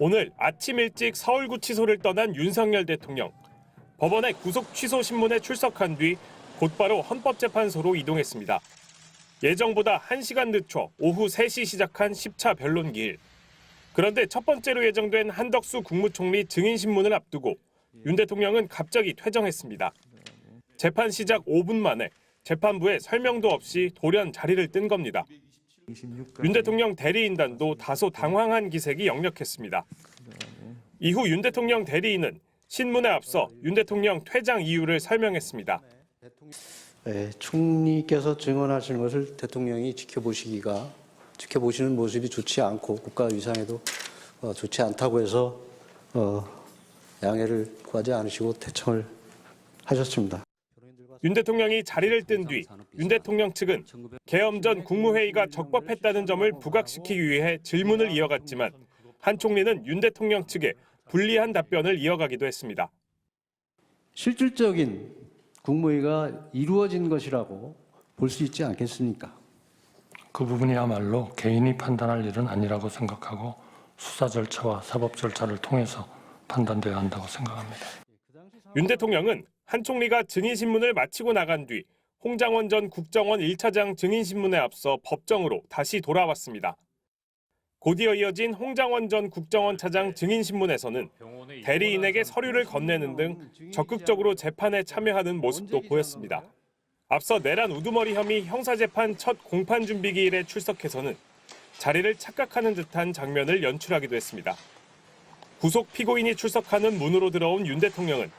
오늘 아침 일찍 서울구치소를 떠난 윤석열 대통령. 법원의 구속 취소 신문에 출석한 뒤 곧바로 헌법재판소로 이동했습니다. 예정보다 1시간 늦춰 오후 3시 시작한 10차 변론기일. 그런데 첫 번째로 예정된 한덕수 국무총리 증인신문을 앞두고 윤 대통령은 갑자기 퇴정했습니다. 재판 시작 5분 만에 재판부에 설명도 없이 돌연 자리를 뜬 겁니다. 윤 대통령 대리인단도 다소 당황한 기색이 역력했습니다. 이후 윤 대통령 대리인은 신문에 앞서 윤 대통령 퇴장 이유를 설명했습니다. 총리께서 증언하시는 것을 대통령이 지켜보시는 모습이 좋지 않고 국가 위상에도 좋지 않다고 해서 양해를 구하지 않으시고 퇴청을 하셨습니다. 윤 대통령이 자리를 뜬 뒤 윤 대통령 측은 계엄 전 국무회의가 적법했다는 점을 부각시키기 위해 질문을 이어갔지만 한 총리는 윤 대통령 측에 불리한 답변을 이어가기도 했습니다. 실질적인 국무회의가 이루어진 것이라고 볼 수 있지 않겠습니까? 그 부분이야말로 개인이 판단할 일은 아니라고 생각하고 수사 절차와 사법 절차를 통해서 판단돼야 한다고 생각합니다. 윤 대통령은 한 총리가 증인신문을 마치고 나간 뒤 홍장원 전 국정원 1차장 증인신문에 앞서 법정으로 다시 돌아왔습니다. 곧이어 이어진 홍장원 전 국정원 차장 증인신문에서는 대리인에게 서류를 건네는 등 적극적으로 재판에 참여하는 모습도 보였습니다. 앞서 내란 우두머리 혐의 형사재판 첫 공판 준비기일에 출석해서는 자리를 착각하는 듯한 장면을 연출하기도 했습니다. 구속 피고인이 출석하는 문으로 들어온 윤 대통령은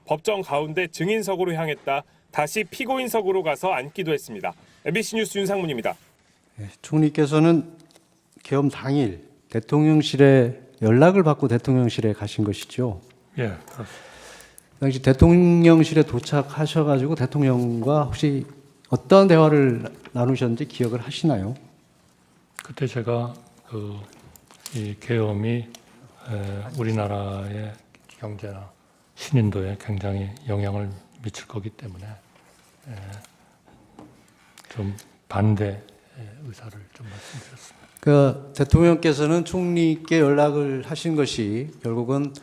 법정 가운데 증인석으로 향했다 다시 피고인석으로 가서 앉기도 했습니다. MBC 뉴스 윤상문입니다. 총리께서는 계엄 당일 대통령실에 연락을 받고 대통령실에 가신 것이죠. 예, 그렇습니다. 당시 대통령실에 도착하셔가지고 대통령과 혹시 어떤 대화를 나누셨는지 기억을 하시나요? 그때 제가 이 계엄이 우리나라의 경제나 신인도에 굉장히 영향을 미칠 거기 때문에 좀 반대 의사를 좀 말씀드렸습니다. 그 대통령께서는 총리께 연락을 하신 것이 결국은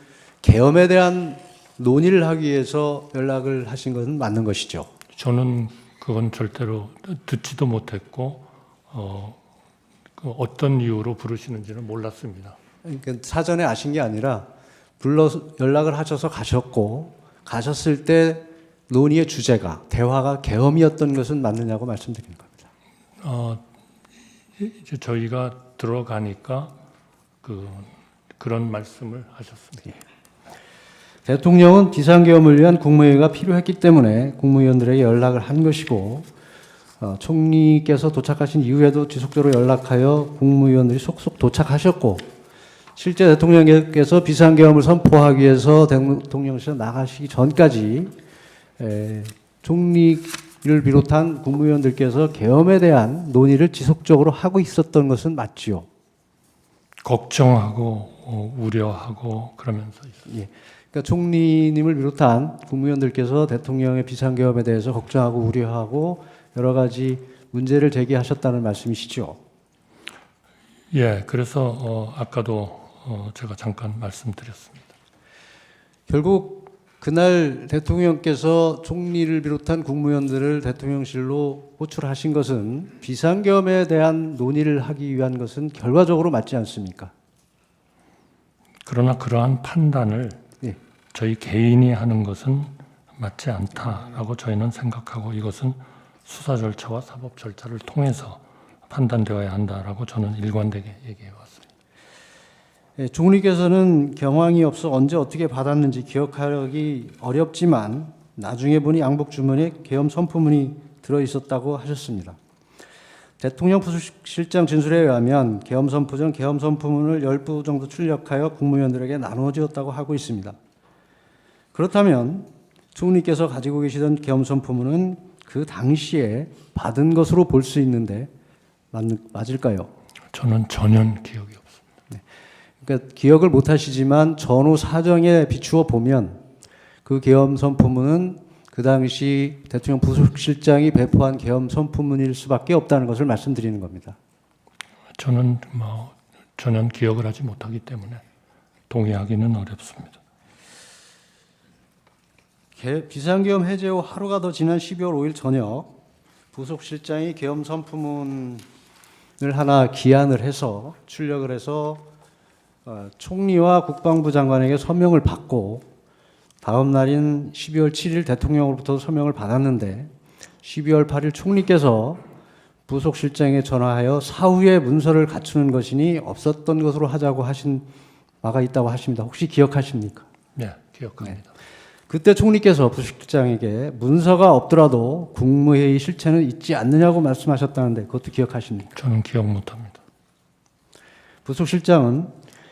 계엄에 대한 논의를 하기 위해서 연락을 하신 것은 맞는 것이죠. 저는 그건 절대로 듣지도 못했고 어떤 이유로 부르시는지는 몰랐습니다. 그러니까 사전에 아신 게 아니라 불러서 연락을 하셔서 가셨고 가셨을 때 논의의 주제가 대화가 계엄이었던 것은 맞느냐고 말씀드리는 겁니다. 이제 저희가 들어가니까 그런 말씀을 하셨습니다. 예. 대통령은 비상계엄을 위한 국무회의가 필요했기 때문에 국무위원들에게 연락을 한 것이고 총리께서 도착하신 이후에도 지속적으로 연락하여 국무위원들이 속속 도착하셨고 실제 대통령께서 비상계엄을 선포하기 위해서 대통령실에 나가시기 전까지 총리를 비롯한 국무위원들께서 계엄에 대한 논의를 지속적으로 하고 있었던 것은 맞지요. 걱정하고 우려하고 그러면서 있어요. 예. 그러니까 총리님을 비롯한 국무위원들께서 대통령의 비상계엄에 대해서 걱정하고 우려하고 여러 가지 문제를 제기하셨다는 말씀이시죠. 예, 그래서 아까도 제가 잠깐 말씀드렸습니다. 결국 그날 대통령께서 총리를 비롯한 국무위원들을 대통령실로 호출하신 것은 비상계엄에 대한 논의를 하기 위한 것은 결과적으로 맞지 않습니까? 그러나 그러한 판단을 예. 저희 개인이 하는 것은 맞지 않다라고 저희는 생각하고 이것은 수사 절차와 사법 절차를 통해서 판단되어야 한다라고 저는 일관되게 얘기해 왔습니다. 예, 총리께서는 경황이 없어 언제 어떻게 받았는지 기억하기 어렵지만 나중에 보니 양복 주머니에 계엄 선포문이 들어있었다고 하셨습니다. 대통령 부속실장 진술에 의하면 계엄 선포 전 계엄 선포문을 10부 정도 출력하여 국무위원들에게 나누어지었다고 하고 있습니다. 그렇다면 총리께서 가지고 계시던 계엄 선포문은 그 당시에 받은 것으로 볼 수 있는데 맞을까요? 저는 전혀 기억이 없습니다. 그러니까 기억을 못 하시지만 전후 사정에 비추어 보면 그 계엄 선포문은 그 당시 대통령 부속실장이 배포한 계엄 선포문일 수밖에 없다는 것을 말씀드리는 겁니다. 저는 전혀 기억을 하지 못하기 때문에 동의하기는 어렵습니다. 비상계엄 해제 후 하루가 더 지난 12월 5일 저녁 부속실장이 계엄 선포문을 하나 기한을 해서 출력을 해서 총리와 국방부 장관에게 서명을 받고 다음 날인 12월 7일 대통령으로부터 서명을 받았는데 12월 8일 총리께서 부속실장에 전화하여 사후에 문서를 갖추는 것이니 없었던 것으로 하자고 하신 바가 있다고 하십니다. 혹시 기억하십니까? 네, 기억합니다. 그때 총리께서 부속실장에게 문서가 없더라도 국무회의 실체는 있지 않느냐고 말씀하셨다는데 그것도 기억하십니까? 저는 기억 못합니다. 부속실장은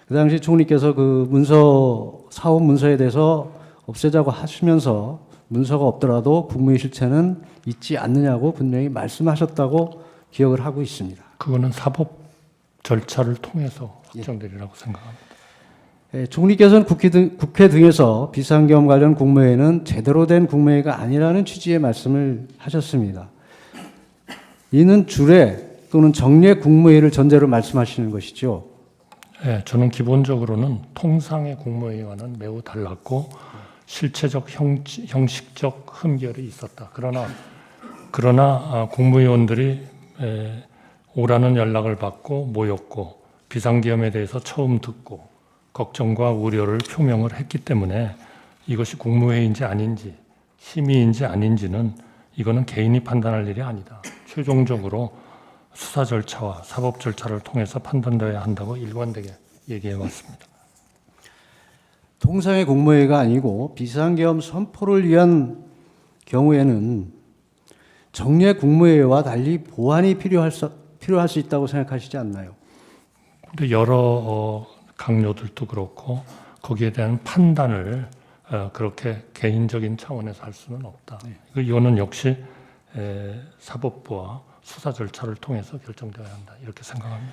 그 당시 총리께서 그 사업 문서에 대해서 없애자고 하시면서 문서가 없더라도 국무회의 실체는 있지 않느냐고 분명히 말씀하셨다고 기억을 하고 있습니다. 그거는 사법 절차를 통해서 확정되리라고 생각합니다. 총리께서는 국회 등에서 비상계엄 관련 국무회의는 제대로 된 국무회의가 아니라는 취지의 말씀을 하셨습니다. 이는 주례 또는 정례 국무회의를 전제로 말씀하시는 것이죠. 네, 저는 기본적으로는 통상의 국무회의와는 매우 달랐고 실체적 형식적 흠결이 있었다. 그러나 국무위원들이 오라는 연락을 받고 모였고 비상계엄에 대해서 처음 듣고 걱정과 우려를 표명을 했기 때문에 이것이 국무회의인지 아닌지 심의인지 아닌지는 이거는 개인이 판단할 일이 아니다. 최종적으로 수사 절차와 사법 절차를 통해서 판단되어야 한다고 일관되게 얘기해 왔습니다. 통상의 국무회의가 아니고 비상계엄 선포를 위한 경우에는 정례 국무회의와 달리 보완이 필요할 수 있다고 생각하시지 않나요? 근데 여러 강요들도 그렇고 거기에 대한 판단을 그렇게 개인적인 차원에서 할 수는 없다. 이거는 역시 사법부와 수사 절차를 통해서 결정되어야 한다. 이렇게 생각합니다.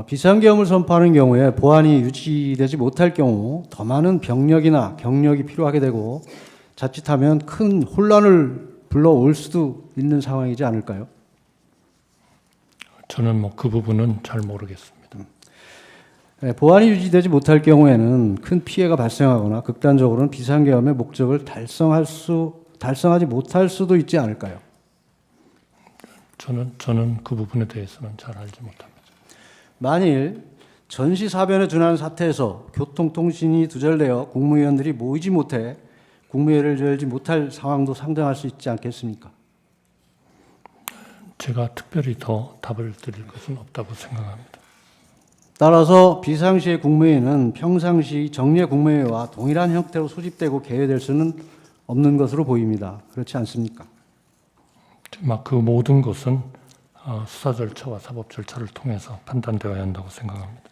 비상계엄을 선포하는 경우에 보안이 유지되지 못할 경우 더 많은 병력이나 경력이 필요하게 되고 자칫하면 큰 혼란을 불러올 수도 있는 상황이지 않을까요? 저는 그 부분은 잘 모르겠습니다. 보안이 유지되지 못할 경우에는 큰 피해가 발생하거나 극단적으로는 비상계엄의 목적을 달성하지 못할 수도 있지 않을까요? 저는 그 부분에 대해서는 잘 알지 못합니다. 만일 전시사변에 준하는 사태에서 교통통신이 두절되어 국무위원들이 모이지 못해 국무회의를 열지 못할 상황도 상정할 수 있지 않겠습니까? 제가 특별히 더 답을 드릴 것은 없다고 생각합니다. 따라서 비상시의 국무회의는 평상시 정례 국무회의와 동일한 형태로 소집되고 개회될 수는 없는 것으로 보입니다. 그렇지 않습니까? 그 모든 것은 수사 절차와 사법 절차를 통해서 판단되어야 한다고 생각합니다.